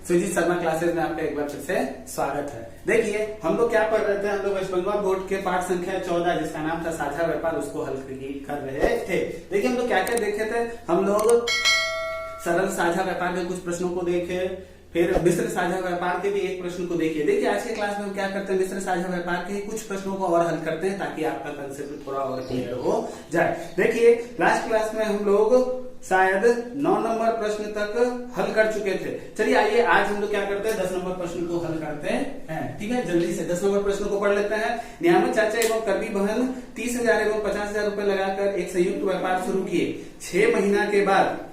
Sujit Sharma classes में आपका एक बार फिर से स्वागत है। देखिए हम लोग क्या पढ़ रहे थे, हम लोग वेस्ट बंगाल बोर्ड के पाठ संख्या 14 जिसका नाम था साझा व्यापार, उसको हल कर रहे थे। देखिए हम लोग क्या क्या देखे थे, हम लोग सरल साझा व्यापार के कुछ प्रश्नों को देखे, फिर मिश्र साझा व्यापार के भी एक प्रश्न को देखिए। देखिए आज के क्लास में हम क्या करते हैं, मिश्र साझा व्यापार के कुछ प्रश्नों को और हल करते हैं ताकि आपका कंसेप्ट थोड़ा और क्लियर हो जाए। देखिए लास्ट क्लास में हम लोग शायद 9 नंबर प्रश्न तक हल कर चुके थे। चलिए आइए आज हम लोग क्या करते हैं, 10 नंबर प्रश्न को हल करते हैं। ठीक है, जल्दी से 10 नंबर प्रश्न को पढ़ लेते हैं। नियामक चाचा एवं कर्मी बहन 30,000 एवं 50,000 रुपए लगाकर एक संयुक्त व्यापार शुरू किए। 6 महीना के बाद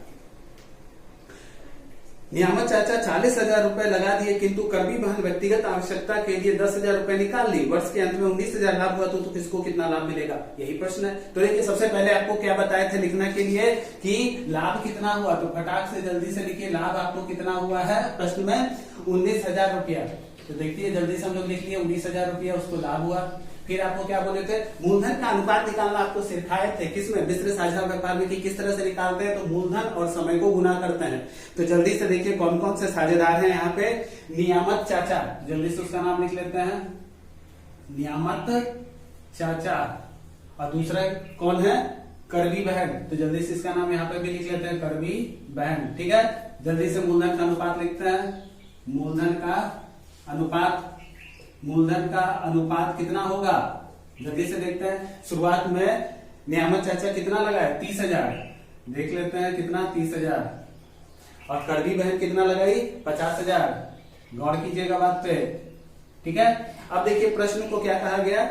नियामक चाचा 40,000 रुपए लगा दिए, किंतु कर्मी बहन व्यक्तिगत आवश्यकता के लिए 10,000 रुपए निकाल ली। वर्ष के अंत में 19,000 लाभ हुआ तो किसको कितना लाभ मिलेगा, यही प्रश्न है। तो देखिए सबसे पहले आपको क्या बताए थे लिखने के लिए कि लाभ कितना हुआ, तो फटाक से जल्दी से लिखिए लाभ आपको कितना हुआ है प्रश्न में 19,000 रुपया। तो देखिए जल्दी से हम लोग लिख लिए 19,000 रुपया उसको लाभ हुआ। फिर आपको क्या बोले थे, मूलधन का अनुपात निकालना आपको सिखाए थे किसमें, मिश्र साझा व्यापार में, कि किस तरह से निकालते हैं। तो मूलधन और समय को गुना करते हैं। तो जल्दी से देखिए कौन कौन से साझेदार हैं यहाँ पे। नियामक चाचा, जल्दी से उसका नाम लिख लेते हैं, नियामक चाचा। और दूसरा कौन है, कर्मी बहन। तो जल्दी से इसका नाम यहाँ पे भी लिख लेते हैं, कर्मी बहन। ठीक है, जल्दी से मूलधन का अनुपात लिखते हैं, मूलधन का अनुपात कितना होगा, जल्दी से देखते हैं। शुरुआत में नियामक चाचा कितना लगाए, 30,000, देख लेते हैं कितना, 30,000। और कर्मी बहन कितना लगाई, 50,000। गौर कीजिएगा बात पे, ठीक है। अब देखिए प्रश्न को क्या कहा गया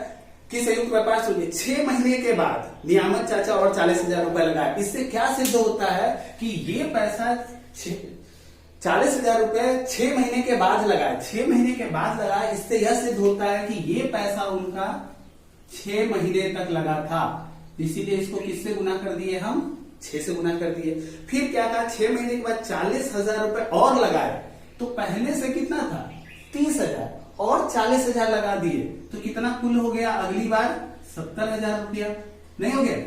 कि संयुक्त व्यापार शुरू 6 महीने के बाद नियामक चाचा और 40,000 रुपए लगाए। इससे क्या सिद्ध होता है कि ये पैसा 40,000 रुपए 6 महीने के बाद लगाए, 6 महीने के बाद लगाए। इससे यह सिद्ध होता है कि ये पैसा उनका 6 महीने तक लगा था, इसीलिए इसको किससे गुना कर दिए हम, 6 से गुना कर दिए। फिर क्या कहा, 6 महीने के बाद 40,000 रुपए और लगाए। तो पहले से कितना था 30,000 और 40,000 लगा दिए, तो कितना कुल हो गया अगली बार 70,000 रुपया, नहीं हो गया।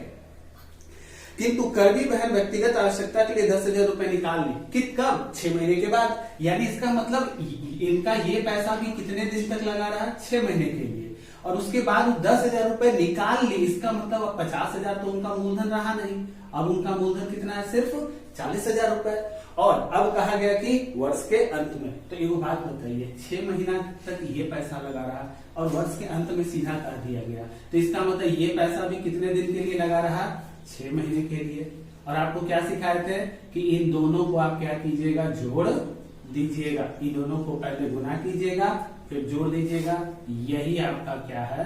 किंतु कर्मी बहन व्यक्तिगत आवश्यकता के लिए 10,000 रुपए निकाल ली, कब, 6 महीने के बाद। यानी इसका मतलब इनका ये पैसा भी कितने दिन तक लगा रहा, 6 महीने के लिए। और उसके बाद 10,000 रुपए निकाल ली, इसका मतलब अब 50,000 तो उनका मूलधन रहा नहीं। अब उनका मूलधन कितना है, सिर्फ 40,000 रुपए। और अब कहा गया कि वर्ष के अंत में, तो एक बात बताइए, 6 महीना तक ये पैसा लगा रहा और वर्ष के अंत में सीधा कर दिया गया, तो इसका मतलब ये पैसा भी कितने दिन के लिए लगा रहा, 6 महीने के लिए। और आपको क्या सिखाए थे कि इन दोनों को आप क्या कीजिएगा, जोड़ दीजिएगा। इन दोनों को पहले गुना कीजिएगा फिर जोड़ दीजिएगा, यही आपका क्या है,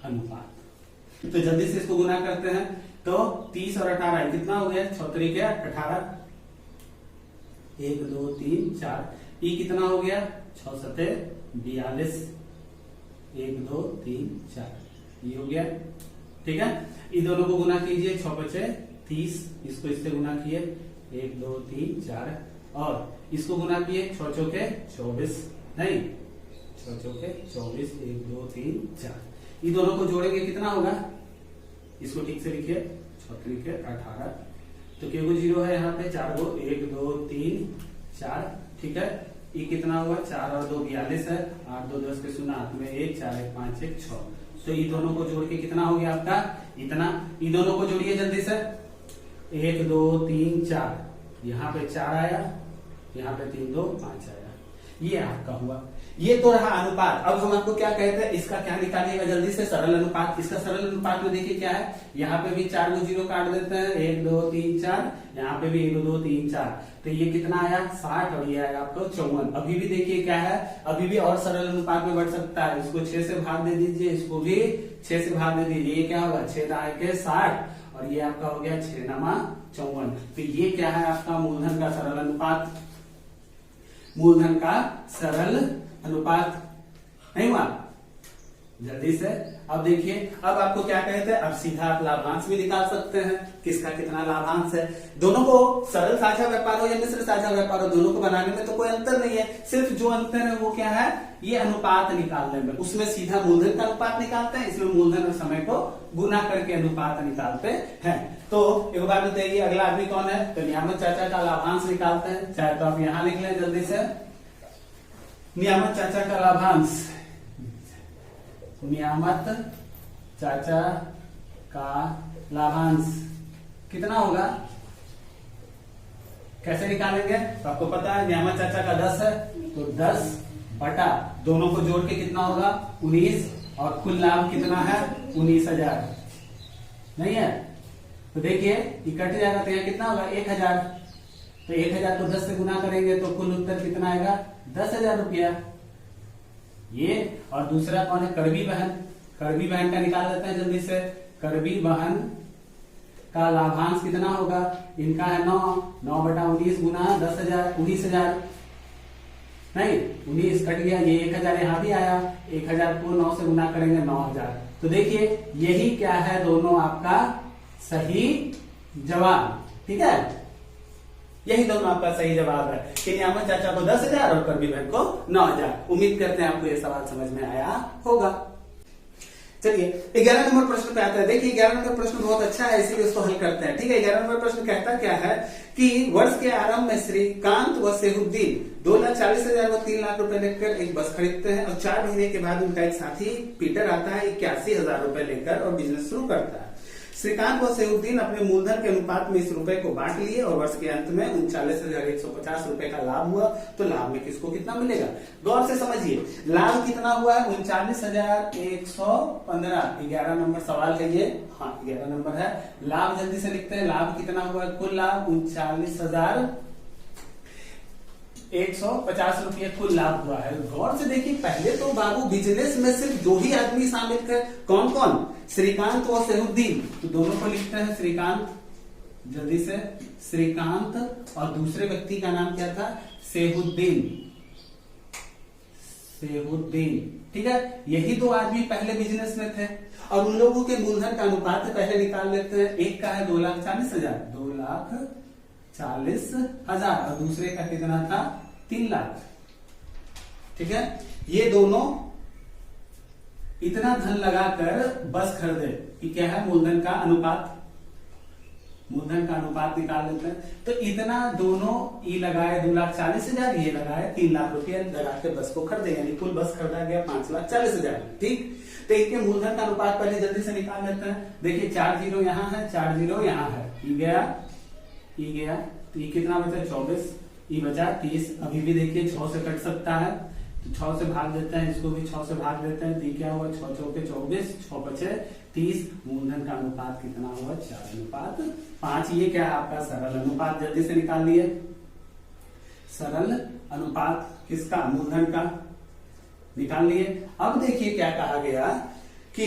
अनुपात। तो जल्दी से इसको गुना करते हैं। तो 30 और 18 कितना हो गया, 6 3 18, 1 2 3 4, ये कितना हो गया, 6 7 42, 1 2 3 4, ये हो गया। ठीक है, इन दोनों को गुना कीजिए, 6 5 30, इसको इससे गुना किए, 1 2 3 4, और इसको गुना किए 6 चौके 24, नहीं 6 चौके 24, 1 2 3 4, इन दोनों को जोड़ेंगे कितना होगा, इसको ठीक से लिखिए, 6 3 18, तो क्यों 0 है यहाँ पे, 4 गो 1 2 3 4, ठीक है। ये कितना हुआ, 4 और 2 42 है, 8 2 10 के 0, हाथ में 1 4 1 5 1 6। तो ये दोनों को जोड़ के कितना हो गया आपका, इतना। इन दोनों को जोड़िए जल्दी से, 1 2 3 4, यहाँ पे 4 आया, यहाँ पे 3 2 5 आया, ये आपका हुआ। ये तो रहा अनुपात। अब हम आपको क्या कहते हैं, इसका क्या निकालिएगा जल्दी से, सरल अनुपात। इसका सरल अनुपात में देखिए क्या है, यहाँ पे भी 4 को 0 काट देते हैं, 1 2 3 4, यहाँ पे भी 1 2 3 4, तो ये कितना आया 60 और ये आया आपको 54। अभी भी देखिए क्या है, अभी भी और सरल अनुपात में बढ़ सकता है। इसको 6 से भाग दे दीजिए, इसको भी 6 से भाग दे दीजिए, ये क्या होगा 6 के 60 और ये आपका हो गया 6 9 54। तो ये क्या है आपका मूलधन का सरल अनुपात, मूलधन का सरल अनुपात, नहीं हुआ। जल्दी से अब देखिए, अब आपको क्या कहते हैं, अब सीधा आप लाभांश भी निकाल सकते हैं, किसका कितना लाभांश है। दोनों को सरल साझा व्यापार हो या मिश्र साझा व्यापार हो, दोनों को बनाने में तो कोई अंतर नहीं है। सिर्फ जो अंतर है वो क्या है, ये अनुपात निकालने में। उसमें सीधा मूलधन का अनुपात निकालते हैं, इसमें मूलधन और समय को गुना करके अनुपात निकालते हैं। तो एक बार बताइए अगला आदमी कौन है, तो नियामक चाचा का लाभांश निकालते हैं। चाहे तो आप यहाँ लिख लें जल्दी से, नियामत चाचा का लाभांश, नियामत चाचा का लाभांश कितना होगा, कैसे निकालेंगे? तो आपको पता है नियामत चाचा का 10 है, तो 10 बटा दोनों को जोड़ के कितना होगा 19, और कुल लाभ कितना है 19,000 नहीं है। तो देखिए ये कट जाएगा तो यहाँ कितना होगा 1,000, तो 1,000 को 10 से गुना करेंगे तो कुल उत्तर कितना आएगा 10,000 रुपया। ये और दूसरा कौन है कड़वी बहन, कड़वी बहन का निकाल लेते हैं जल्दी से। कड़वी बहन का लाभांश कितना होगा, इनका है 9 बटा 19 गुना 10,000 19,000 नहीं 19 कट गया, ये 1,000 यहाँ भी आया, 1,000 को 9 से गुना करेंगे 9,000। तो देखिए यही क्या है दोनों आपका सही जवाब, ठीक है, यही दोनों आपका सही जवाब है कि नियामत चाचा को 10,000 और कड़वी बहन को 9,000। उम्मीद करते हैं आपको ये सवाल समझ में आया होगा। चलिए 11 नंबर प्रश्न पे आता है। देखिए 11 नंबर प्रश्न बहुत अच्छा है, इसीलिए उसको हल करते हैं। ठीक है, 11 नंबर प्रश्न कहता क्या है कि वर्ष के आरंभ में श्रीकांत व सेहुद्दीन 2,40,000 व 3 लाख रुपए लेकर एक बस खरीदते हैं और 4 महीने के बाद उनका एक साथी पीटर आता है 81,000 रुपए लेकर और बिजनेस शुरू करता है। श्रीकांत व सेहुद्दीन अपने मूलधन के अनुपात में इस रुपए को बांट लिए और वर्ष के अंत में 39,150 रुपए का लाभ हुआ। तो लाभ में किसको कितना मिलेगा, गौर से समझिए। लाभ कितना हुआ है 39,115, 11 नंबर सवाल है ये, हाँ 11 नंबर है। लाभ जल्दी से लिखते हैं, लाभ कितना हुआ, कुल लाभ 39,150 रुपये कुल लाभ हुआ है। गौर से देखिए पहले तो बाबू बिजनेस में सिर्फ 2 ही आदमी शामिल थे, कौन कौन, श्रीकांत और सेहुद्दीन। तो दोनों को लिखते हैं श्रीकांत, जल्दी से श्रीकांत, और दूसरे व्यक्ति का नाम क्या था सेहुद्दीन, सेहुद्दीन, ठीक है। यही 2 आदमी पहले बिजनेस में थे और उन लोगों के मूलधन का अनुपात पहले निकाल लेते हैं। एक का है 2,40,000, 2,40,000 और दूसरे का कितना था 3 लाख, ठीक है। ये दोनों इतना धन लगाकर बस खरीदे कि क्या है मूलधन का अनुपात, मूलधन का अनुपात निकाल लेते हैं। तो इतना दोनों ये लगाए 2,40,000, ये लगाए 3 लाख रुपया लगा के बस को खरीदे, यानी कुल बस खरीदा गया 5,40,000, ठीक। तो इनके मूलधन का अनुपात पहले जल्दी से निकाल लेते हैं। देखिए 4 जीरो यहाँ है, 4 जीरो यहाँ है, ये गया, तो ये कितना बचा 24, ये बचा 30। अभी भी देखिए 6 से कट सकता है तो 6 से भाग देते हैं, इसको भी 6 से भाग देते हैं, तो ये क्या हुआ 6 चौके 24, 6 बचे 30। मूलधन का अनुपात कितना हुआ 4:5। ये क्या है आपका सरल अनुपात, जल्दी से निकाल लिए। सरल अनुपात किसका, मूलधन का, निकाल लिए। अब देखिए क्या कहा गया कि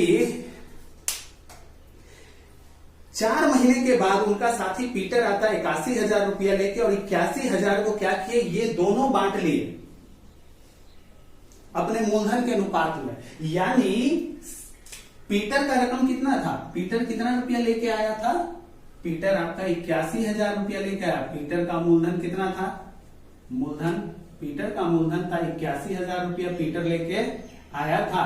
4 महीने के बाद उनका साथी पीटर आता 81,000 रुपया लेके और 81,000 को क्या किए, ये दोनों बांट लिए अपने मूलधन के अनुपात में। यानी पीटर का रकम कितना था, पीटर कितना रुपया लेके आया था, पीटर आपका 81,000 रुपया लेके आया। पीटर का मूलधन कितना था, मूलधन, पीटर का मूलधन था 81,000 रुपया पीटर लेके आया था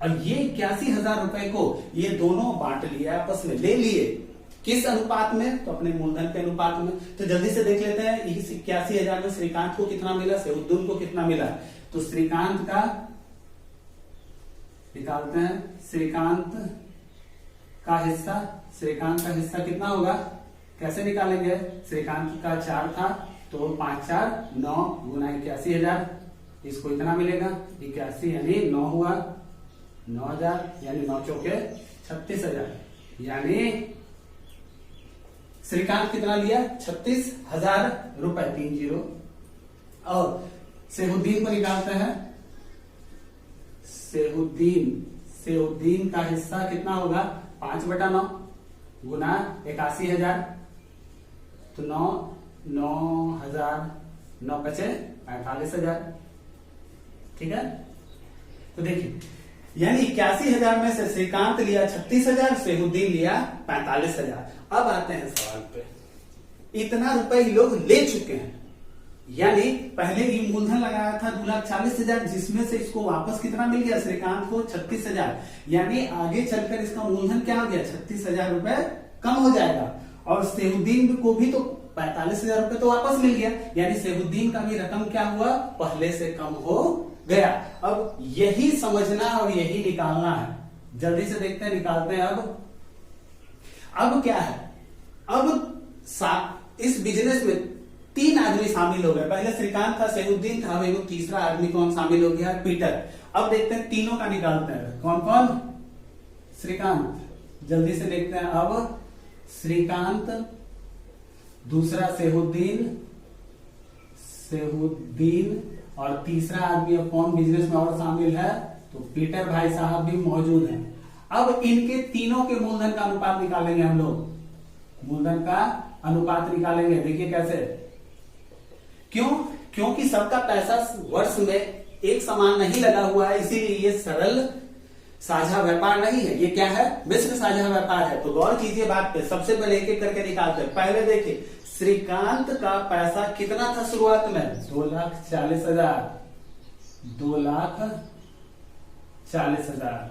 और ये 81,000 रुपए को ये दोनों बांट लिए, आपस में ले लिए। किस अनुपात में, तो अपने मूलधन के अनुपात में। तो जल्दी से देख लेते हैं इस 81,000 में श्रीकांत को कितना मिला, सेहुद्दीन को कितना मिला। तो श्रीकांत का निकालते हैं, श्रीकांत का हिस्सा, श्रीकांत का हिस्सा कितना होगा, कैसे निकालेंगे। श्रीकांत का 4 था तो 5 4 9 गुना 81,000, इसको इतना मिलेगा 81 यानी 9 हुआ 9,000, यानी 9 चौके 36,000, यानी श्रीकांत कितना लिया 36,000 रुपए 3 जीरो। और सेहुद्दीन को निकालते हैं, सेहुद्दीन का हिस्सा कितना होगा 5/9 गुना 81,000, तो 9,000 9 बचे 45,000, ठीक है। तो देखिए यानी 81,000 में से श्रीकांत लिया 36,000, सेहुद्दीन लिया 45,000। अब आते हैं सवाल पे, इतना रुपए लोग ले चुके हैं, यानी पहले ये मूलधन लगाया था 2,40,000, जिसमें से इसको वापस कितना मिल गया श्रीकांत को 36,000, यानी आगे चलकर इसका मूलधन क्या हो गया 36,000 रुपए कम हो जाएगा। और सेहुद्दीन को भी तो 45,000 रुपए तो वापस मिल गया, यानी सेहुद्दीन का भी रकम क्या हुआ पहले से कम हो गया। अब यही समझना और यही निकालना है। जल्दी से देखते हैं, निकालते हैं। अब क्या है, अब इस बिजनेस में 3 आदमी शामिल हो गए। पहले श्रीकांत था, सैफुद्दीन था, अब तीसरा आदमी कौन शामिल हो गया, पीटर। अब देखते हैं तीनों का निकालते हैं। कौन कौन, श्रीकांत, जल्दी से देखते हैं। अब श्रीकांत, दूसरा सैफुद्दीन और तीसरा आदमी अब कौन बिजनेस में और शामिल है, तो पीटर भाई साहब भी मौजूद हैं। अब इनके तीनों के मूलधन का अनुपात निकालेंगे हम लोग। मूलधन का अनुपात निकालेंगे, देखिए कैसे। क्योंकि सबका पैसा वर्ष में एक समान नहीं लगा हुआ है, इसीलिए ये सरल साझा व्यापार नहीं है, ये क्या है, मिश्र साझा व्यापार है। तो गौर कीजिए बात पे। सबसे पहले एक एक करके निकालते हैं। पहले देखिए श्रीकांत का पैसा कितना था शुरुआत में, 2,40,000, 2,40,000।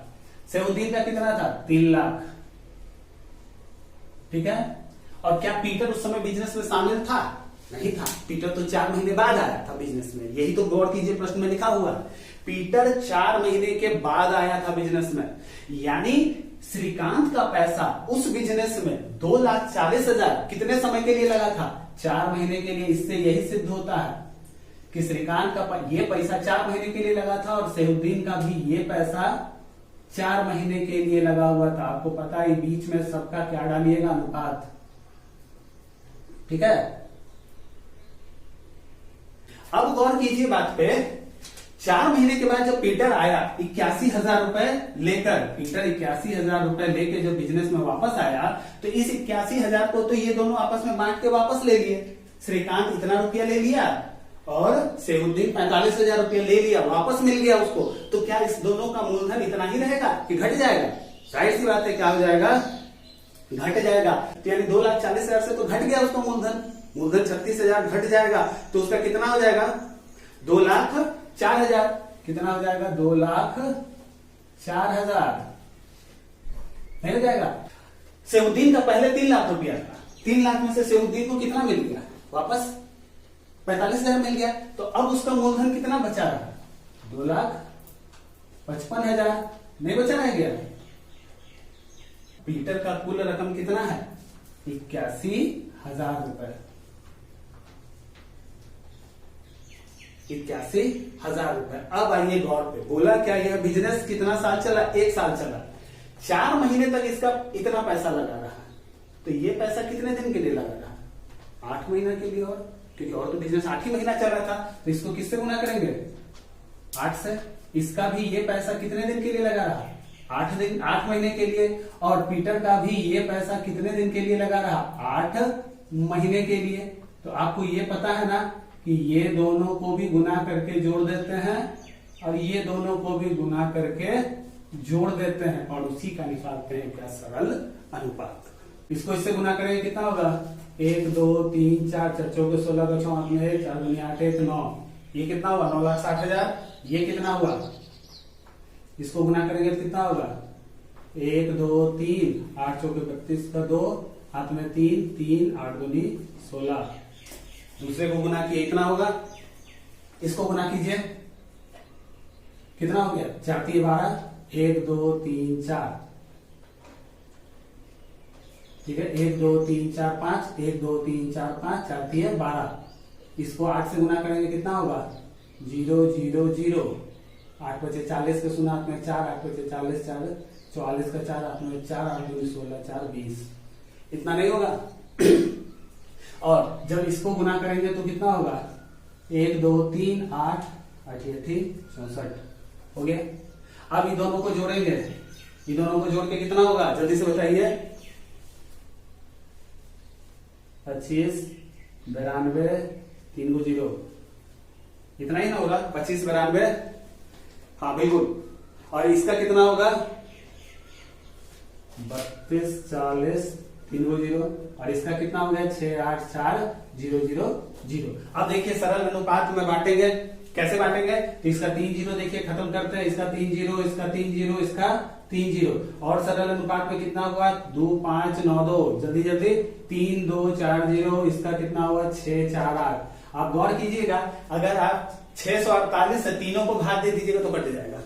सैफुद्दीन का कितना था, 3 लाख। ठीक है। और क्या पीटर उस समय बिजनेस में शामिल था, नहीं था। पीटर तो 4 महीने बाद आया था बिजनेस में, यही तो गौर कीजिए प्रश्न में लिखा हुआ है। पीटर 4 महीने के बाद आया था बिजनेस में, यानी श्रीकांत का पैसा उस बिजनेस में 2,40,000 कितने समय के लिए लगा था, 4 महीने के लिए। इससे यही सिद्ध होता है कि श्रीकांत का ये पैसा 4 महीने के लिए लगा था और सैफुद्दीन का भी ये पैसा 4 महीने के लिए लगा हुआ था। आपको पता है बीच में सबका क्या डालिएगा, अनुपात। ठीक है। अब गौर कीजिए बात पे। 4 महीने के बाद जब पीटर आया 81,000 रुपए लेकर, पीटर 81,000 रुपए लेकर जब बिजनेस में वापस आया, तो इस 81,000 को तो ये दोनों आपस में बांट के वापस ले लिए। श्रीकांत इतना रुपया ले लिया और सैफुद्दीन 45,000 रुपया ले लिया, वापस मिल गया उसको। तो क्या इस दोनों का मूलधन इतना ही रहेगा कि घट जाएगा? जाहिर सी बात है, क्या हो जाएगा, घट जाएगा। तो यानी 2,40,000 से तो घट गया उसका मूलधन 36,000 घट जाएगा। तो उसका कितना हो जाएगा, 2,04,000। कितना हो जाएगा, 2,04,000 नहीं हो जाएगा। सैफुद्दीन का पहले 3 लाख रुपया था, 3 लाख में से सैफुद्दीन को कितना मिल गया, वापस 45,000 मिल गया। तो अब उसका मूलधन कितना बचा रहा, 2,55,000 नहीं बचा रह गया। पीटर का कुल रकम कितना है, 81,000 रुपए। 81,000 रुपए। अब आइए गौर पे, बोला क्या यह बिजनेस कितना साल चला, 1 साल चला। 4 महीने तक इसका इतना पैसा लगा रहा, तो ये पैसा कितने दिन के लिए लगा रहा, 8 महीना के लिए। और क्योंकि और तो बिजनेस 8 ही महीना चल रहा था, तो इसको किससे गुना करेंगे, 8 से। इसका भी ये पैसा कितने दिन के लिए लगा रहा, 8 दिन, 8 महीने के लिए। और पीटर का भी ये पैसा कितने दिन के लिए लगा रहा, 8 महीने के लिए। तो आपको ये पता है ना कि ये दोनों को भी गुना करके जोड़ देते हैं और ये दोनों को भी गुना करके जोड़ देते हैं और उसी का निकालते हैं क्या, सरल अनुपात। इसको इससे गुना करेंगे कितना होगा, 1 2 3 4 4 चौके 16 का 6 8 में 4 दूनी 8 1 9। ये कितना हुआ, 9,60,000। ये कितना हुआ, इसको गुना करेंगे तो कितना होगा, 1 2 3 8 चौके 32 का 2 हाथ में 3 3 8 दूनी 16। दूसरे को गुना किए इतना होगा, इसको गुना कीजिए कितना हो गया, 4 3 12 1 2 3 4। ठीक है, 1 2 3 4 5 1 2 3 4 5 4 3 12। इसको 8 से गुना करेंगे कितना होगा, 0 0 0। 8 बचे 40 के सुना में 4 8 बचे 40 4 44 का 4 8 में 4 8 2 16 4 20। इतना नहीं होगा। और जब इसको गुना करेंगे तो कितना होगा, 1 2 3 8 8 64 हो गया। अब इन दोनों को जोड़ेंगे, इन दोनों को जोड़ के कितना होगा, जल्दी से बताइए, 25 92 3 को 0। इतना ही ना होगा, 25 92। हाँ बिल्कुल। और इसका कितना होगा, 32 40 3 को 0। और इसका कितना हो गया, 6 8 4 0 0 0। अब देखिए सरल अनुपात में बांटेंगे, कैसे बांटेंगे, तो इसका 3 0 देखिए खत्म करते हैं, इसका 3 0 इसका 3 0 इसका 3 0। और सरल अनुपात में कितना हुआ, 2 5 9 2। जल्दी जल्दी, 3 2 4 0। इसका कितना हुआ, 6 4 8। आप गौर कीजिएगा, अगर आप 648 से तीनों को भाग दे दीजिएगा तो कट जाएगा।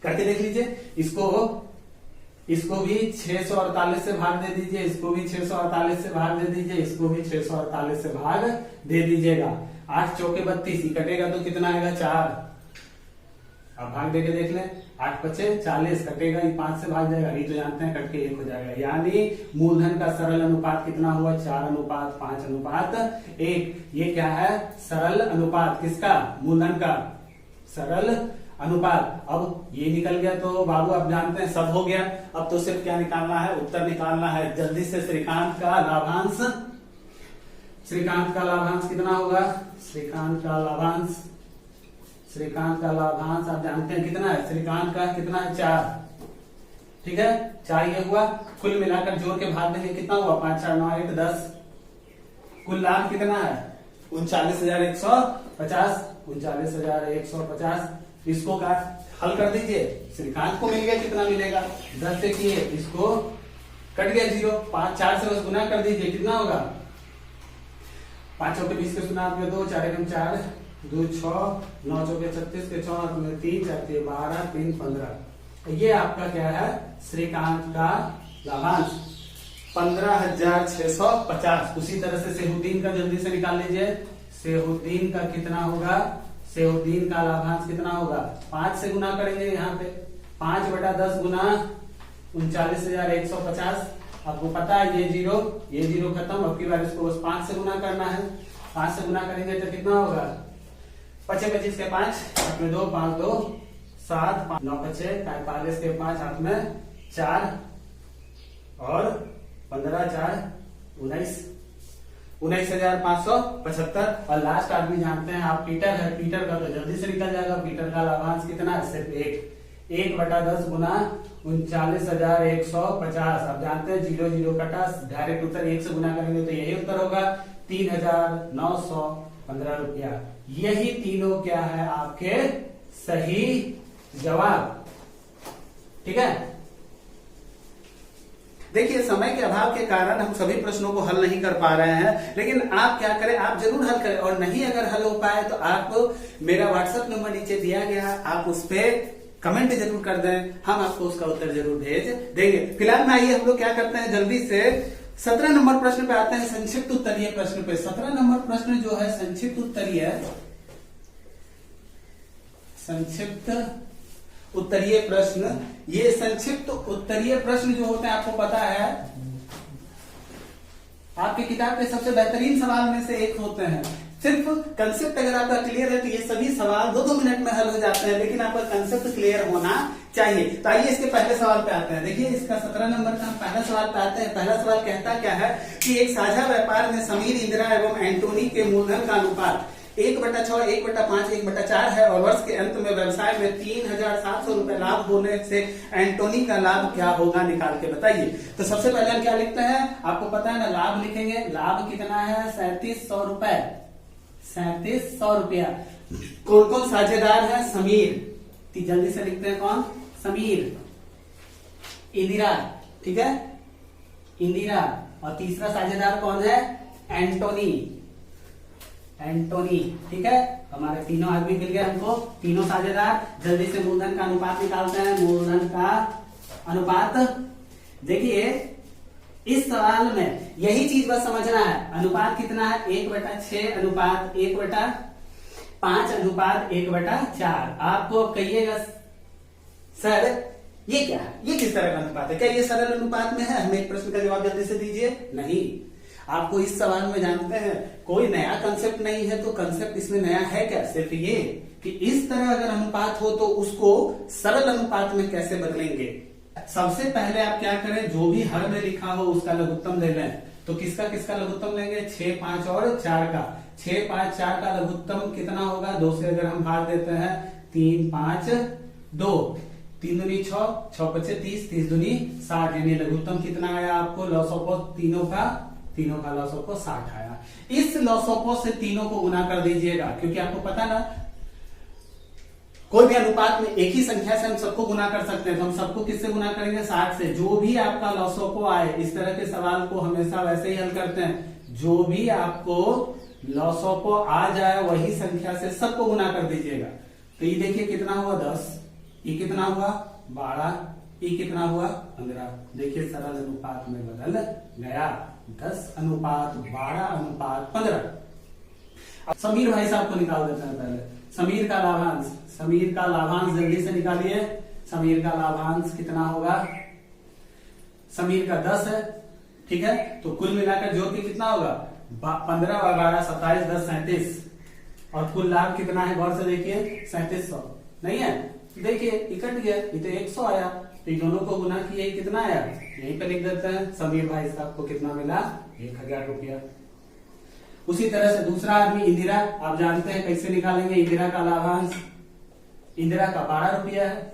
करके देख लीजिए, इसको भी 648 से भाग दे दीजिए, इसको भी 648 से भाग दे दीजिए, इसको भी 648 से भाग दे दीजिएगा। 8 चौके 32, कटेगा तो कितना आएगा 4। अब भाग देके देख लें, 8 पचे 40, कटेगा ये 5 से भाग जाएगा, ये तो जानते हैं, कट के 1 हो जाएगा। यानी मूलधन का सरल अनुपात कितना हुआ, 4:5:1। ये क्या है, सरल अनुपात, किसका, मूलधन का सरल अनुपात। अब ये निकल गया तो बाबू आप जानते हैं सब हो गया। अब तो सिर्फ क्या निकालना है, उत्तर निकालना है। जल्दी से श्रीकांत का लाभांश, श्रीकांत का लाभांश कितना होगा, श्रीकांत का लाभांश आप जानते हैं कितना है, श्रीकांत का कितना है 4, ठीक है 4 ये हुआ। कुल मिलाकर जोड़ के भाग देंगे कितना हुआ, 5 4 9 8 10। कुल लाभ कितना है 39,150, 39,150। इसको का हल कर दीजिए, श्रीकांत को मिल गया, कितना मिलेगा 10 से किए, इसको कट गया 0, 5 4 से बस गुना कर दीजिए, कितना होगा 5 चौके 20 के सुना आपके 2, 4 एकम 4, 2 6, 9 चौके 36 के 4 में 3, 4 के 12, 3 15। ये आपका क्या है, श्रीकांत का लाभांश 15,650। उसी तरह से सेहुद्दीन का जल्दी से निकाल लीजिए। सेहुद्दीन का कितना होगा, सेहुद्दीन का लाभांश कितना होगा, 5 से गुना करेंगे यहाँ पे, 5/10 गुना 39,150। आपको पता है ये जीरो खत्म। अब की बार इसको बस 5 से गुना करना है। 5 से गुना करेंगे तो कितना होगा, 5 25 के 5, 8 में 2, 5 2 7, 9 5 45 के 5, 8 में 4 और 15 4 19, 19,575। और लास्ट आदमी जानते हैं आप, पीटर है। पीटर का तो जल्दी से निकल जाएगा। पीटर का लाभांश कितना है, सिर्फ 1/10 गुना 39,150। अब जानते हैं 0 0 कटा, डायरेक्ट उत्तर 1 से गुना करेंगे तो यही उत्तर होगा 3,915 रुपया। यही तीनों क्या है आपके सही जवाब, ठीक है। देखिए समय के अभाव के कारण हम सभी प्रश्नों को हल नहीं कर पा रहे हैं, लेकिन आप क्या करें, आप जरूर हल करें। और नहीं अगर हल हो पाए तो आप मेरा व्हाट्सएप नंबर नीचे दिया गया, आप उस पर कमेंट जरूर कर दें, हम आपको उसका उत्तर जरूर भेज देंगे। फिलहाल में आइए हम लोग क्या करते हैं, जल्दी से 17 नंबर प्रश्न पे आते हैं, संक्षिप्त उत्तरीय प्रश्न पे। 17 नंबर प्रश्न जो है संक्षिप्त उत्तरीय प्रश्न। ये संक्षिप्त उत्तरीय प्रश्न जो होते हैं, आपको पता है आपकी किताब के सबसे बेहतरीन सवाल में से एक होते हैं। सिर्फ कंसेप्ट अगर आपका क्लियर है तो ये सभी सवाल 2-2 मिनट में हल हो जाते हैं, लेकिन आपका कंसेप्ट क्लियर होना चाहिए। तो आइए इसके पहले सवाल पे आते हैं। देखिए इसका 17 नंबर का हम पहला सवाल पे आते हैं। पहला सवाल कहता क्या है कि एक साझा व्यापार में समीर, इंदिरा एवं एंटोनी के मूलधन का अनुपात 1/6, 1/5, 1/4 है और वर्ष के अंत में व्यवसाय में 3,700 रुपए लाभ होने से एंटोनी का लाभ क्या होगा, निकाल के बताइए। तो सबसे पहले हम क्या लिखते हैं, आपको पता है ना, लाभ लिखेंगे। लाभ कितना है 3700 रुपए, 3700 रुपया। कौन कौन साझेदार है, समीर, जल्दी से लिखते हैं कौन, समीर, इंदिरा, ठीक है इंदिरा, और तीसरा साझेदार कौन है, एंटोनी, ठीक है। हमारे तीनों आदमी मिल गए हमको, तीनों साझेदार। जल्दी से मूलधन का अनुपात निकालते हैं। मूलधन का अनुपात, देखिए इस सवाल में यही चीज बस समझना है, अनुपात कितना है 1/6 अनुपात 1/5 अनुपात 1/4। आपको कहिएगा सर ये क्या है, ये किस तरह का अनुपात है, क्या ये सरल अनुपात में है? हमें एक प्रश्न का जवाब जल्दी से दीजिए। नहीं, आपको इस सवाल में जानते हैं कोई नया कंसेप्ट नहीं है। तो कंसेप्ट इसमें नया है क्या, सिर्फ ये कि इस तरह अगर अनुपात हो तो उसको सरल अनुपात में कैसे बदलेंगे। सबसे पहले आप क्या करें, जो भी हर में लिखा हो उसका लघुत्तम ले लें। तो किसका किसका लघुत्तम लेंगे, 6 5 और 4 का। 6 5 4 का लघुत्तम कितना होगा, 2 से अगर हम भाग देते हैं 3 5 2, 3 दूनी 6, 6 5 30, 30 दूनी 60। यानी लघुत्तम कितना आया आपको, लॉसोपो तीनों का लॉसोपो 60 आया। इस लॉसोपो से तीनों को गुना कर दीजिएगा, क्योंकि आपको पता ना कोई भी अनुपात में एक ही संख्या से हम सबको गुना कर सकते हैं, तो हम सबको किससे गुना करेंगे? 60 से। जो भी आपका लॉसोको आए, इस तरह के सवाल को हमेशा वैसे ही हल करते हैं, जो भी आपको लॉसोको आ जाए वही संख्या से सबको गुना कर दीजिएगा। तो ये देखिए कितना हुआ 10, ये कितना हुआ 12, ये कितना हुआ 15। देखिए सरल अनुपात में बदल गया, 10:12:15। अब समीर भाई साहब को निकाल देते हैं पहले। समीर का लाभांश, समीर का लाभांश जल्दी से निकालिए। समीर का लाभांश कितना होगा? समीर का 10 है, ठीक है। तो कुल मिलाकर जोड़ के कितना होगा? 15 और 12 27, 10 37। और कुल लाभ कितना है? गौर से देखिए 3700 नहीं है। देखिए इकट गया, ये तो 100 आया, तो इन दोनों को गुना किए कितना आया? यहीं पे लिख देते हैं। समीर भाई साहब को कितना मिला? 1000 रुपया। उसी तरह से दूसरा आदमी इंदिरा, आप जानते हैं कैसे निकालेंगे इंदिरा का लाभांश। इंदिरा का 12 रुपया है,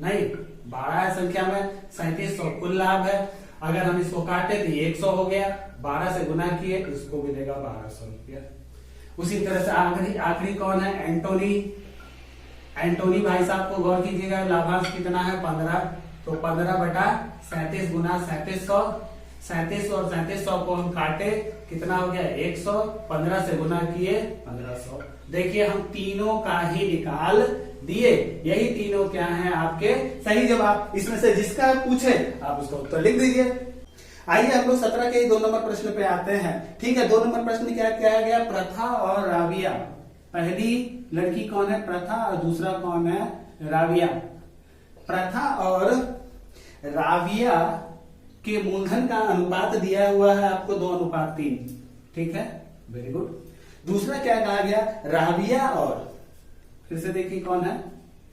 नहीं 12 है संख्या में, 3700 कुल लाभ है। अगर हम इसको काटे तो 100 हो गया, 12 से गुना किए तो इसको मिलेगा 1200 रुपया। उसी तरह से आखिरी कौन है? एंटोनी। एंटोनी भाई साहब को गौर कीजिएगा, लाभांश कितना है? 15। तो 15/37 गुना 3700, 3700 और 3700 को हम काटे कितना हो गया? 100। 15 से गुना किए 1500। देखिए हम तीनों का ही निकाल दिए। यही तीनों क्या हैं? आपके सही जवाब। इसमें से जिसका पूछे आप उसका उत्तर लिख दीजिए। आइए हम लोग 17 के 2 नंबर प्रश्न पे आते हैं। ठीक है, 2 नंबर प्रश्न क्या किया गया? प्रथा और राबिया। पहली लड़की कौन है? प्रथा, और दूसरा कौन है? राबिया। प्रथा और राबिया के मूलधन का अनुपात दिया हुआ है आपको 2:3। ठीक है, वेरी गुड। दूसरा क्या कहा गया? राबिया और, फिर से देखिए कौन है?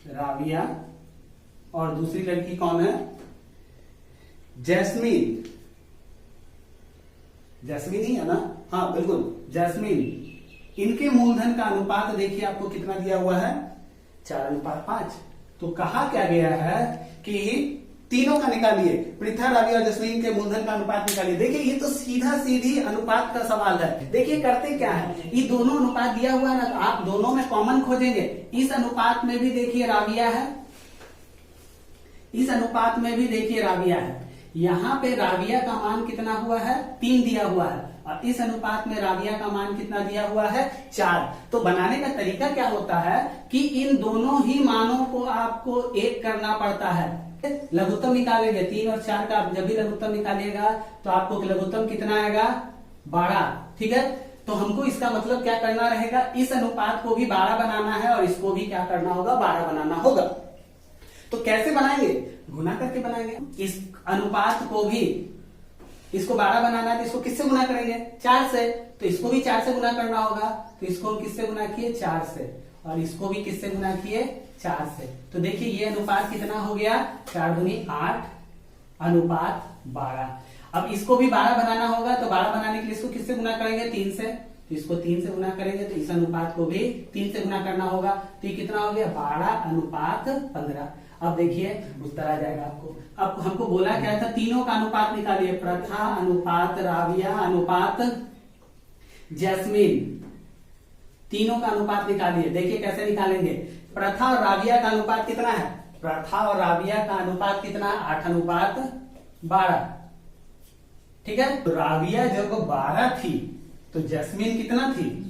राबिया और दूसरी लड़की कौन है? जैस्मीन। जैस्मीन ही है ना? हाँ बिल्कुल, जैस्मीन। इनके मूलधन का अनुपात देखिए आपको कितना दिया हुआ है? 4:5। तो कहा क्या गया है कि तीनों का निकालिए, पृथा, राबिया और जैस्मीन के मूलधन का अनुपात निकालिए। देखिए ये तो सीधा सीधी अनुपात का सवाल है। देखिए करते क्या है, ये दोनों अनुपात दिया हुआ है ना, तो आप दोनों में कॉमन खोजेंगे। इस अनुपात में भी देखिए राबिया है, इस अनुपात में भी देखिए राबिया है। यहाँ पे राबिया का मान कितना हुआ है? 3 दिया हुआ है, और इस अनुपात में राबिया का मान कितना दिया हुआ है? 4। तो बनाने का तरीका क्या होता है कि इन दोनों ही मानों को आपको एक करना पड़ता है। लघुत्तम निकालेंगे 3 और 4 का, जब भी लघुत्तम निकालिएगा तो आपको लघुत्तम कितना आएगा? 12। ठीक है, तो हमको इसका मतलब क्या करना रहेगा? इस अनुपात को भी 12 बनाना है और इसको भी क्या करना होगा? 12 बनाना होगा। तो कैसे बनाएंगे? गुना करके बनाएंगे। इस अनुपात को भी, इसको 12 बनाना है तो इसको किससे गुना करेंगे? 4 से। तो इसको भी 4 से गुना करना होगा, तो इसको हम किससे गुना किए? 4 से। और इसको भी किससे गुना किए? 4 से। तो देखिए ये अनुपात कितना हो गया? 4 दूनी 8 अनुपात 12। अब इसको भी 12 बनाना होगा, तो 12 बनाने के लिए इसको किससे गुना करेंगे? 3 से। तो इसको 3 से गुना करेंगे, तो इस अनुपात को भी 3 से गुना करना होगा। तो ये कितना हो गया? 12:15। अब देखिए उत्तर आ जाएगा आपको। अब हमको बोला क्या था? तीनों का अनुपात निकालिए, प्रथा अनुपात राबिया अनुपात जैस्मीन, तीनों का अनुपात निकालिए। देखिए कैसे निकालेंगे? प्रथा और राबिया का अनुपात कितना है? प्रथा और राबिया का अनुपात कितना? 8:12। ठीक है, तो राबिया जब 12 थी तो जैस्मीन कितना थी?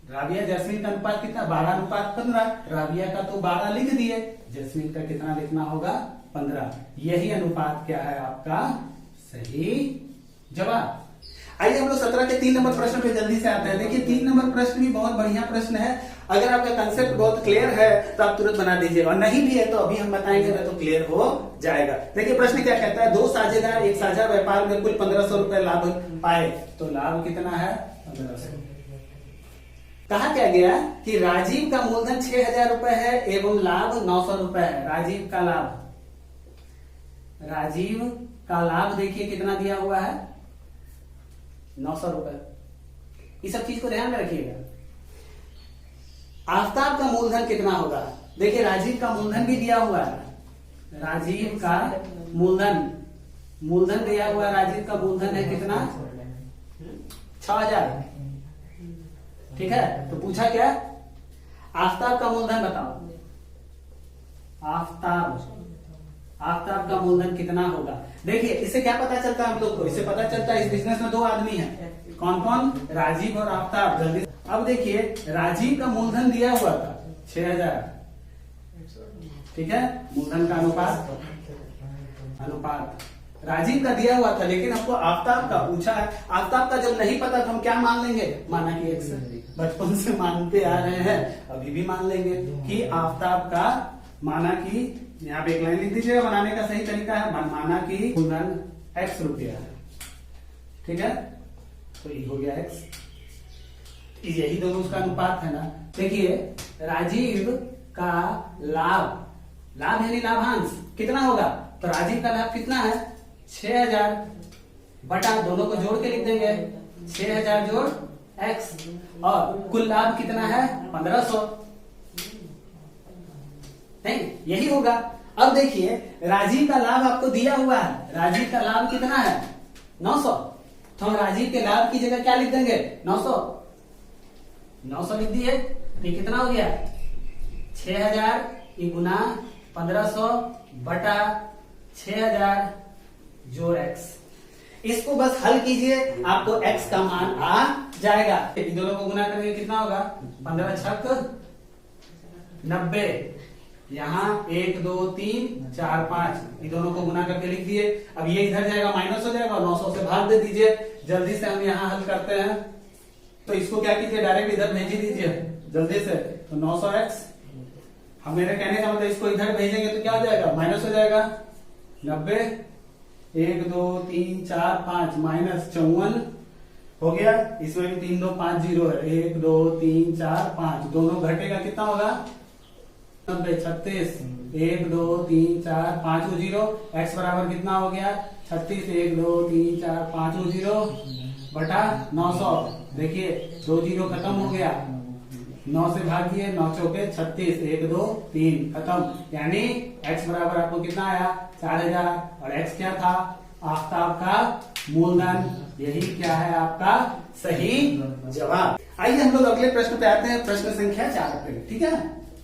राबिया जैस्मीन का अनुपात कितना? 12:15। राबिया का तो 12 लिख दिए, जैस्मीन का कितना लिखना होगा? 15। यही अनुपात क्या है आपका सही जवाब। आइए हम लोग 17 के 3 नंबर प्रश्न पे जल्दी से आते हैं। देखिए 3 नंबर प्रश्न भी बहुत बढ़िया प्रश्न है। अगर आपका कंसेप्ट बहुत क्लियर है तो आप तुरंत बना दीजिए, और नहीं भी है तो अभी हम बताएंगे ना तो क्लियर हो जाएगा। देखिए प्रश्न क्या कहता है? 2 साझेदार एक साझा व्यापार में कुल 1500 रुपए लाभ पाए, तो लाभ कितना है? 1500। कहा क्या गया कि राजीव का मूलधन 6000 रुपए है एवं लाभ 900 रुपए है। राजीव का लाभ, राजीव का लाभ देखिए कितना दिया हुआ है? 900 रुपए। इस सब चीज को ध्यान में रखिएगा। आफ्ताब का मूलधन कितना होगा? देखिए राजीव का मूलधन भी दिया हुआ है, राजीव का मूलधन दिया हुआ है। राजीव का मूलधन है कितना? 6000। ठीक है, तो पूछा क्या? आफ्ताब का मूलधन बताओ। आफ्ताब का मूलधन कितना होगा? देखिए इससे क्या पता चलता है हम लोग को, इससे पता चलता है इस बिजनेस में दो आदमी हैं। कौन कौन? राजीव और आफ्ताब। जल्दी अब देखिए राजीव का मूलधन दिया हुआ था 6000, ठीक है, मूलधन का अनुपात राजीव का दिया हुआ था, लेकिन हमको आफ्ताब का पूछा है। आफ्ताब का जब नहीं पता तो हम क्या मान लेंगे? माना कि x, बचपन से मानते आ रहे हैं, अभी भी मान लेंगे कि आफ्ताब का माना कि, यहाँ पे एक लाइन लिख दीजिएगा, बनाने का सही तरीका है, माना कि मूलधन x रुपया है, ठीक है, तो ये हो गया x, यही दोनों उसका अनुपात है ना। देखिए राजीव का लाभ यानी लाभांश कितना होगा? तो राजीव का लाभ कितना है? 6000 बटा दोनों को जोड़ के लिख देंगे 6000 जोड़ x, और कुल लाभ कितना है? 1500, नहीं यही होगा। अब देखिए राजीव का लाभ आपको दिया हुआ है, राजीव का लाभ कितना है? 900, तो हम राजीव के लाभ की जगह क्या लिख देंगे? 900 लिख दिए, तो कितना हो गया? 6000 गुना 1500 बटा 6000 जोड़ x। इसको बस हल कीजिए, आपको x का मान आ जाएगा। इन दोनों को गुना करेंगे कितना होगा? 15 छक 90, यहाँ 1 2 3 4 5, इन दोनों को गुना करके लिख दिए। अब ये इधर जाएगा माइनस हो जाएगा, 900 से भाग दे दीजिए। जल्दी से हम यहाँ हल करते हैं, तो इसको क्या कीजिए, डायरेक्ट इधर भेज दीजिए जल्दी से। तो 900x, हम मेरे कहने का मतलब इसको इधर भेजेंगे तो क्या हो जाएगा? माइनस हो जाएगा 90, 1 2 3 4 5 माइनस 54 हो गया। इसमें भी 3 2 5 0 है, 1 2 3 4 5, दोनों घटेगा कितना होगा? 90 36, 1 2 3 4 5 0, x बराबर कितना हो गया? 36, 1 2 3 4 5 0 बटा 900। देखिए 2 0 खत्म हो गया, 9 से भागिए, 9 चौके 36, 1 2 3 खत्म, यानी x बराबर आपको कितना आया? 4000, और x क्या था? आफ्ताब का मूलधन। यही क्या है आपका सही जवाब। आइए हम लोग अगले प्रश्न पे आते हैं, प्रश्न संख्या 4 पे, ठीक है।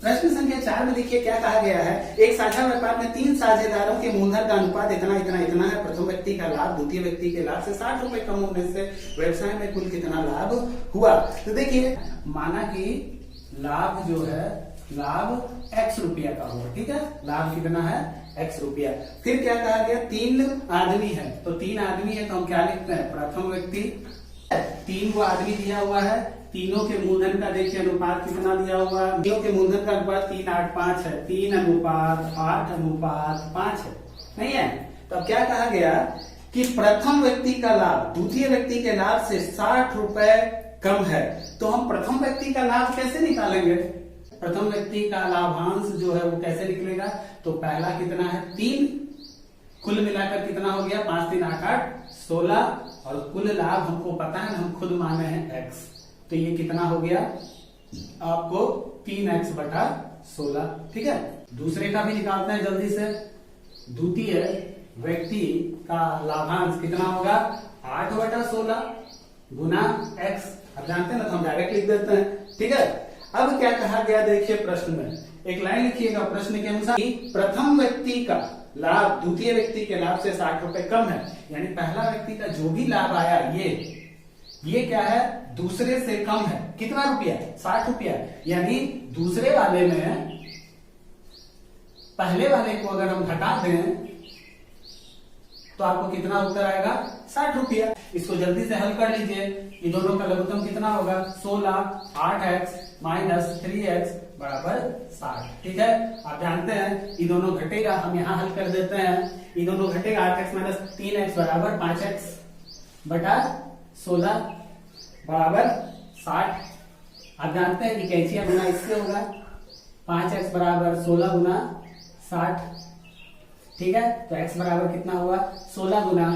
प्रश्न संख्या 4 में देखिए क्या कहा गया है। एक साझा व्यापार में 3 साझेदारों के मूलधन का अनुपात इतना इतना इतना है। प्रथम व्यक्ति का लाभ द्वितीय व्यक्ति के लाभ से 60 रुपए कम होने से व्यवसाय में कुल कितना लाभ हुआ? तो देखिए माना कि लाभ जो है, लाभ x रुपया का होगा, ठीक है, लाभ कितना है? x रुपया। फिर क्या कहा गया? 3 आदमी है, तो 3 आदमी है तो हम क्या लिखते हैं? प्रथम व्यक्ति, 3 को आदमी दिया हुआ है, तीनों के मूलधन का देखिए अनुपात कितना दिया हुआ है? तीनों के मूलधन का अनुपात 3 8 5 है, 3 अनुपात 8 अनुपात 5 है, नहीं है? तो अब क्या कहा गया कि प्रथम व्यक्ति का लाभ द्वितीय व्यक्ति के लाभ से 60 रुपए कम है। तो हम प्रथम व्यक्ति का लाभ कैसे निकालेंगे? प्रथम व्यक्ति का लाभांश जो है वो कैसे निकलेगा? तो पहला कितना है? 3, कुल मिलाकर कितना हो गया? 5 3 8 8 16, और कुल लाभ हमको पता है, हम खुद माने हैं x, तो ये कितना हो गया आपको? 3x बटा 16, ठीक है। दूसरे का भी निकालते हैं जल्दी से। द्वितीय व्यक्ति का लाभांश कितना होगा? 8 बटा 16 गुना x। अब जानते हैं ना, तो हम डायरेक्ट लिख देते हैं, ठीक है। अब क्या कहा गया देखिए प्रश्न में, एक लाइन लिखिएगा प्रश्न के अनुसार कि प्रथम व्यक्ति का लाभ द्वितीय व्यक्ति के लाभ से 60 रुपए कम है, यानी पहला व्यक्ति का जो भी लाभ आया ये क्या है? दूसरे से कम है। कितना रुपया? 60 रुपया। यानी दूसरे वाले में पहले वाले को अगर हम घटा दें तो आपको कितना उत्तर आएगा? 60 रुपया। इसको जल्दी से हल कर लीजिए। इन दोनों का लघुत्तम कितना होगा? 16, 8x माइनस 3x बराबर 60, ठीक है। आप जानते हैं इन दोनों घटेगा, हम यहाँ हल कर देते हैं। इन दोनों घटेगा, 8x माइनस 3x बराबर 5x बटा 16 बराबर 60। आप जानते हैं कि कैंचिया गुना इससे होगा, 5x बराबर 16 गुना 60, ठीक है। तो x बराबर कितना हुआ? 16 गुना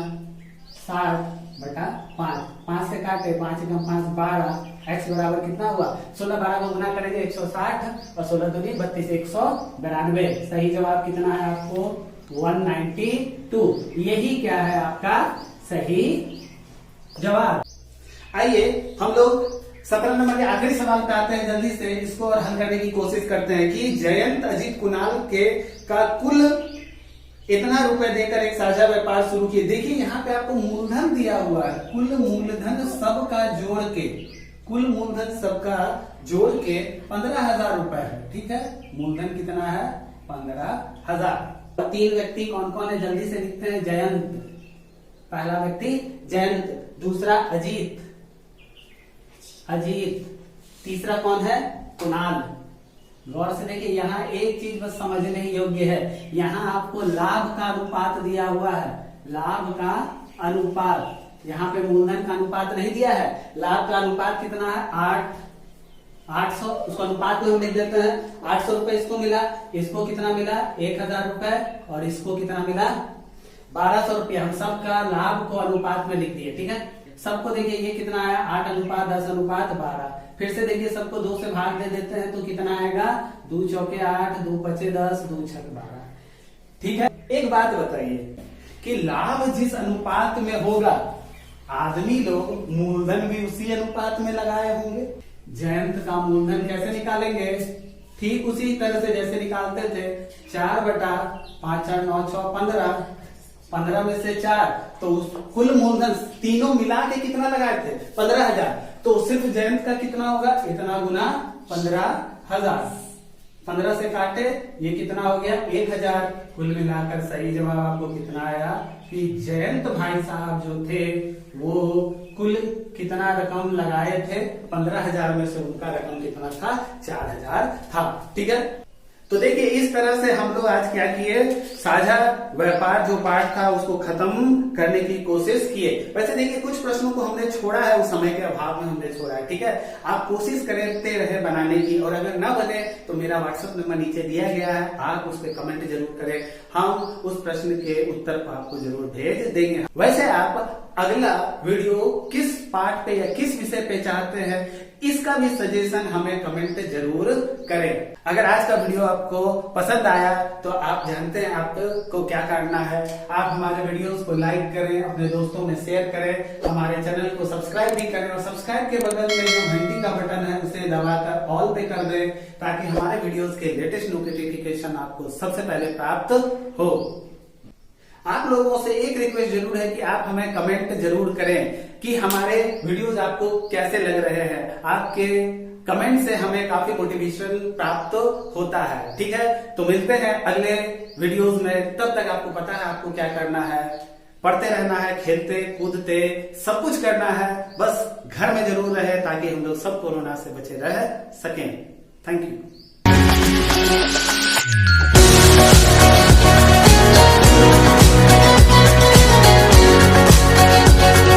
60 बटा 5, 5 से काटे, 5 एकम 5 12, x बराबर कितना हुआ? 16 12 को गुना करेंगे 160 और 16 दूनी 32, 192। सही जवाब कितना है आपको? 192। यही क्या है आपका सही जवाब। आइए हम लोग 17 नंबर के आखिरी सवाल पे आते हैं, जल्दी से इसको और हल करने की कोशिश करते हैं कि जयंत, अजीत, कुणाल के का कुल इतना रुपए देकर एक साझा व्यापार शुरू किए। देखिए यहाँ पे आपको मूलधन दिया हुआ है, कुल मूलधन सबका जोड़ के, कुल मूलधन सबका जोड़ के 15,000 रुपए है। ठीक है, मूलधन कितना है? 15,000। 3 व्यक्ति कौन कौन है जल्दी से लिखते हैं। जयंत, पहला व्यक्ति जयंत, दूसरा अजीत, तीसरा कौन है? कुणाल। गौर से देखिए, यहाँ एक चीज बस समझने योग्य है, यहाँ आपको लाभ का अनुपात दिया हुआ है, लाभ का अनुपात। यहाँ पे मूलधन का अनुपात नहीं दिया है, लाभ का अनुपात कितना है? 800। उसको अनुपात में हम लिख देते हैं। 800 रुपए इसको मिला, इसको कितना मिला? 1,000 रुपए, और इसको कितना मिला? 1200 रुपया। हम सबका लाभ को अनुपात में लिख दिए। ठीक है, सबको देखिए ये कितना आया? 8:10:12। फिर से देखिए सबको 2 से भाग दे देते हैं तो कितना आएगा? 2 चौके 8, 2 पचे 10, 2 छक 12। ठीक है, एक बात बताइए कि लाभ जिस अनुपात में होगा, आदमी लोग मूलधन भी उसी अनुपात में लगाए होंगे। जयंत का मूलधन कैसे निकालेंगे? ठीक उसी तरह से जैसे निकालते थे, 4/5, 4, 9, 6, 15। 15 में से 4, तो कुल मूलधन तीनों मिला के कितना लगाए थे? 15,000। तो सिर्फ जयंत का कितना होगा? इतना गुना 15,000। 15 से काटे, ये कितना हो गया? 1,000। कुल मिलाकर सही जवाब आपको कितना आया कि जयंत भाई साहब जो थे वो कुल कितना रकम लगाए थे? 15,000 में से उनका रकम कितना था? 4,000 था। ठीक है, तो देखिए इस तरह से हम लोग आज क्या किए, साझा व्यापार जो पाठ था उसको खत्म करने की कोशिश किए। वैसे देखिए कुछ प्रश्नों को हमने छोड़ा है, उस समय के अभाव में हमने छोड़ा है। ठीक है, आप कोशिश करते रहे बनाने की, और अगर ना बने तो मेरा व्हाट्सएप नंबर नीचे दिया गया है, आप उस पर कमेंट जरूर करें, हम उस प्रश्न के उत्तर को आपको जरूर भेज देंगे। वैसे आप अगला वीडियो किस पाठ पे या किस विषय पे चाहते हैं, इसका भी सजेशन हमें कमेंट जरूर करें। अगर आज का वीडियो आपको पसंद आया तो आप जानते हैं आपको क्या करना है, आप हमारे वीडियोस को लाइक करें, अपने दोस्तों में शेयर करें, हमारे चैनल को सब्सक्राइब भी करें, और सब्सक्राइब के बगल में जो घंटी का बटन है उसे दबाकर ऑल पे कर दें, ताकि हमारे वीडियोस के लेटेस्ट नोटिफिकेशन आपको सबसे पहले प्राप्त हो। आप लोगों से एक रिक्वेस्ट जरूर है कि आप हमें कमेंट जरूर करें कि हमारे वीडियोस आपको कैसे लग रहे हैं। आपके कमेंट से हमें काफी मोटिवेशन प्राप्त होता है। ठीक है, तो मिलते हैं अगले वीडियोस में, तब तक आपको पता है आपको क्या करना है, पढ़ते रहना है, खेलते कूदते सब कुछ करना है, बस घर में जरूर रहे ताकि हम लोग सब कोरोना से बचे रह सकें। Thank you.